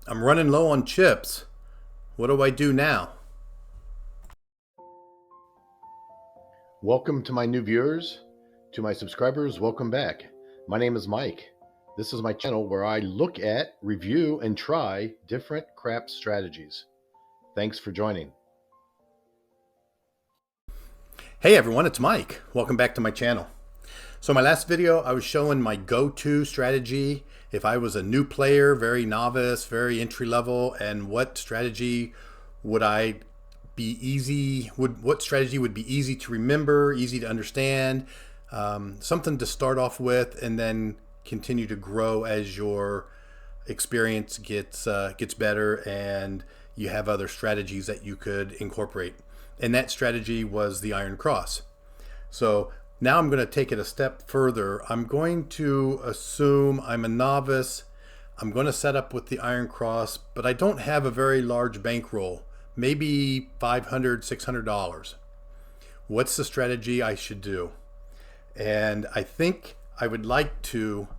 I'm running low on chips. What do I do now? Welcome to my new viewers. To my subscribers, welcome back. My name is Mike. This is my channel where I look at, review, and try different craps strategies. Thanks for joining. Hey everyone, it's Mike. Welcome back to my channel. So my last video, I was showing my go-to strategy if I was a new player, very novice, very entry level, and what strategy would what strategy would be easy to remember, easy to understand, something to start off with, and then continue to grow as your experience gets better and you have other strategies that you could incorporate. And that strategy was the Iron Cross. So now I'm going to take it a step further. I'm going to assume I'm a novice. I'm going to set up with the Iron Cross, but I don't have a very large bankroll, maybe $500, $600. What's the strategy I should do? And I think I would like to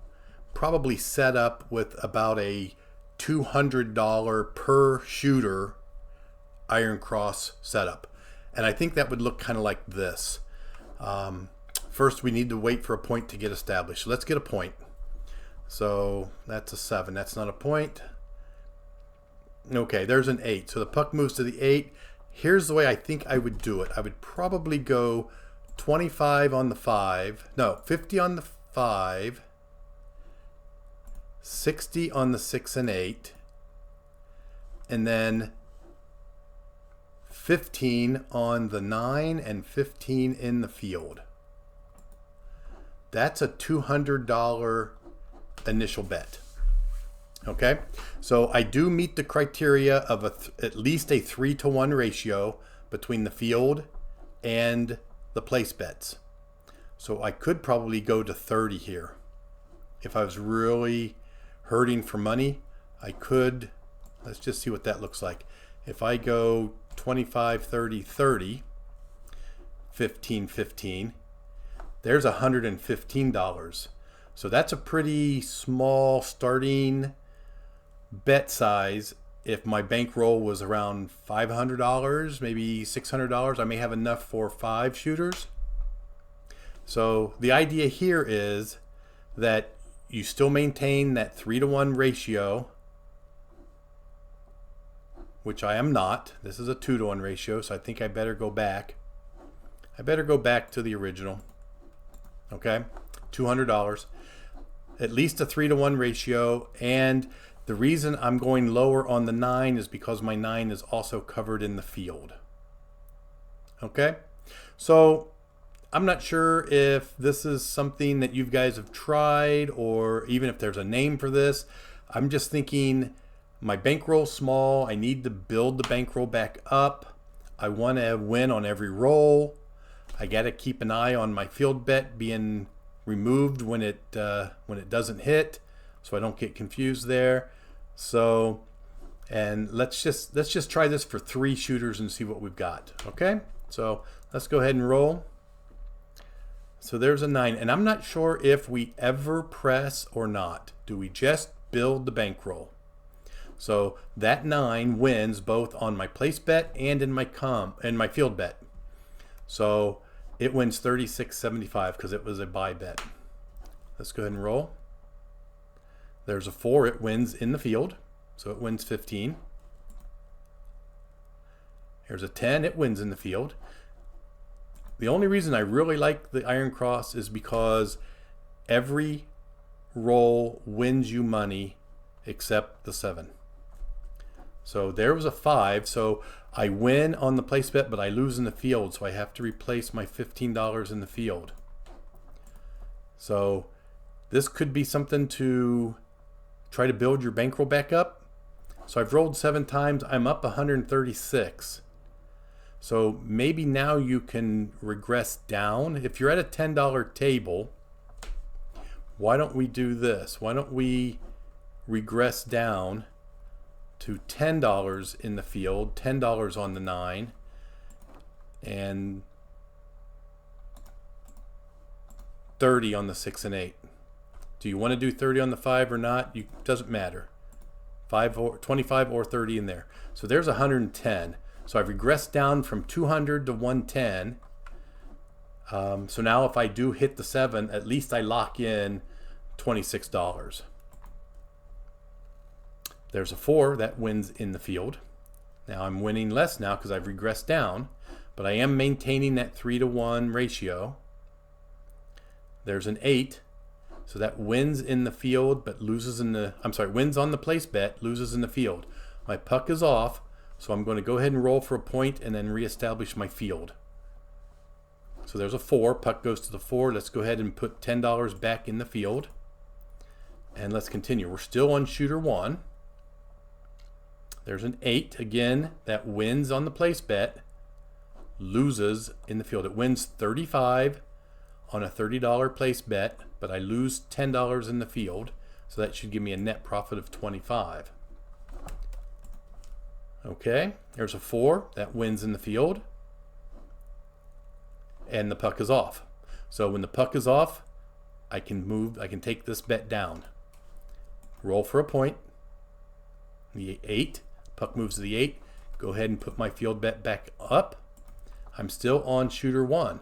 probably set up with about a $200 per shooter Iron Cross setup. And I think that would look kind of like this. First, we need to wait for a point to get established. So let's get a point. So that's a 7. That's not a point. Okay, there's an 8. So the puck moves to the 8. Here's the way I think I would do it. I would probably go 25 on the 5. No, 50 on the 5. 60 on the 6 and 8. And then 15 on the 9 and 15 in the field. That's a $200 initial bet. Okay, so I do meet the criteria of at least a 3-to-1 ratio between the field and the place bets. So I could probably go to 30 here. If I was really hurting for money, I could. Let's just see what that looks like. If I go 25, 30, 30, 15, 15, there's $115. So that's a pretty small starting bet size. If my bankroll was around $500, maybe $600, I may have enough for 5 shooters. So the idea here is that you still maintain that 3-to-1 ratio, which I am not. This is a 2-to-1 ratio, so I think I better go back. I better go back to the original. Okay, $200. At least a 3-to-1 ratio, and the reason I'm going lower on the 9 is because my 9 is also covered in the field. Okay, so I'm not sure if this is something that you guys have tried or even if there's a name for this. I'm just thinking my bankroll's small. I need to build the bankroll back up. I want to win on every roll. I got to keep an eye on my field bet being removed when it doesn't hit, so I don't get confused there. So, and let's just try this for 3 shooters and see what we've got. Okay, so let's go ahead and roll. So there's a 9, and I'm not sure if we ever press or not. Do we just build the bankroll? So that 9 wins both on my place bet and in my field bet. So it wins 36.75 because it was a buy bet. Let's go ahead and roll. There's a 4. It wins in the field, so it wins 15. Here's a 10. It wins in the field. The only reason I really like the Iron Cross is because every roll wins you money except the 7. So there was a 5. So I win on the place bet, but I lose in the field. So I have to replace my $15 in the field. So this could be something to try to build your bankroll back up. So I've rolled 7 times. I'm up 136. So maybe now you can regress down. If you're at a $10 table, why don't we do this? Why don't we regress down to $10 in the field, $10 on the 9, and 30 on the 6 and 8. Do you want to do 30 on the 5 or not? Doesn't matter. 25 or 30 in there. So there's 110. So I've regressed down from 200 to 110. So now if I do hit the 7, at least I lock in $26. There's a 4 that wins in the field. Now I'm winning less now because I've regressed down, but I am maintaining that 3-to-1 ratio. There's an 8, so that wins in the field but loses in the, wins on the place bet, loses in the field. My puck is off, so I'm going to go ahead and roll for a point and then reestablish my field. So there's a 4, puck goes to the 4. Let's go ahead and put $10 back in the field. And let's continue. We're still on shooter 1. There's an 8, again, that wins on the place bet, loses in the field. It wins 35 on a $30 place bet, but I lose $10 in the field, so that should give me a net profit of 25. Okay, there's a 4 that wins in the field, and the puck is off. So when the puck is off, I can take this bet down. Roll for a point. The 8, puck moves to the 8. Go ahead and put my field bet back up. I'm still on shooter 1.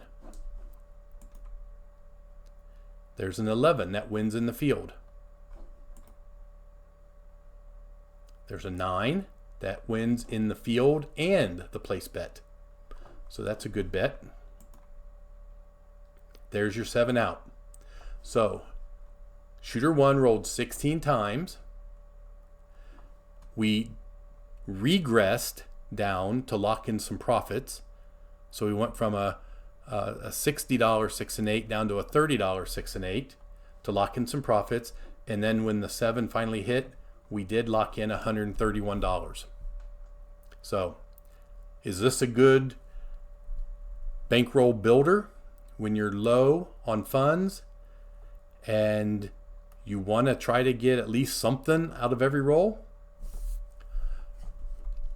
There's an 11 that wins in the field. There's a 9 that wins in the field and the place bet. So that's a good bet. There's your 7 out. So shooter 1 rolled 16 times. We regressed down to lock in some profits. So we went from a $60 6 and 8 down to a $30 6 and 8 to lock in some profits. And then when the 7 finally hit, we did lock in $131. So is this a good bankroll builder when you're low on funds and you want to try to get at least something out of every roll?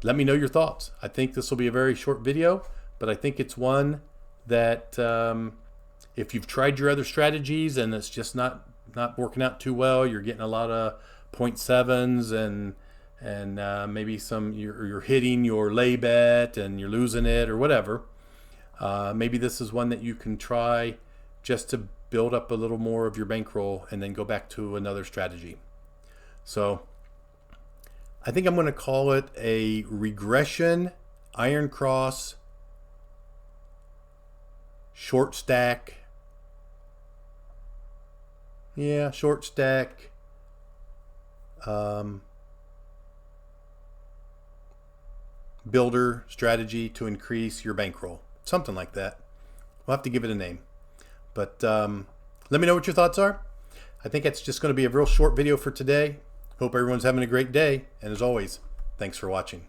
Let me know your thoughts. I think this will be a very short video, but I think it's one that if you've tried your other strategies and it's just not working out too well, you're getting a lot of 0.7s and maybe some you're hitting your lay bet and you're losing it or whatever. Maybe this is one that you can try just to build up a little more of your bankroll and then go back to another strategy. So I think I'm going to call it a regression iron cross short stack. Yeah, short stack. Builder strategy to increase your bankroll. Something like that. We'll have to give it a name. But let me know what your thoughts are. I think it's just going to be a real short video for today. Hope everyone's having a great day. And as always, thanks for watching.